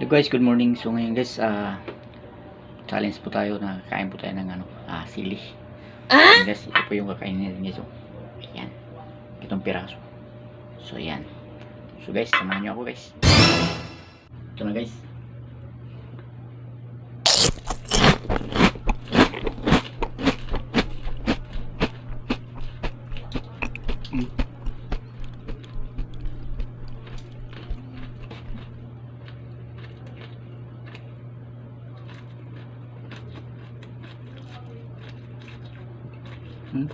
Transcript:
Hello guys, good morning. So ngayon guys, challenge po tayo na kain po tayo ng sili. Ayan guys, ito po yung kakainin natin guys. So, ayan, itong piraso. So ayan. So guys, samahan nyo ako guys. Ito na guys. Hmm?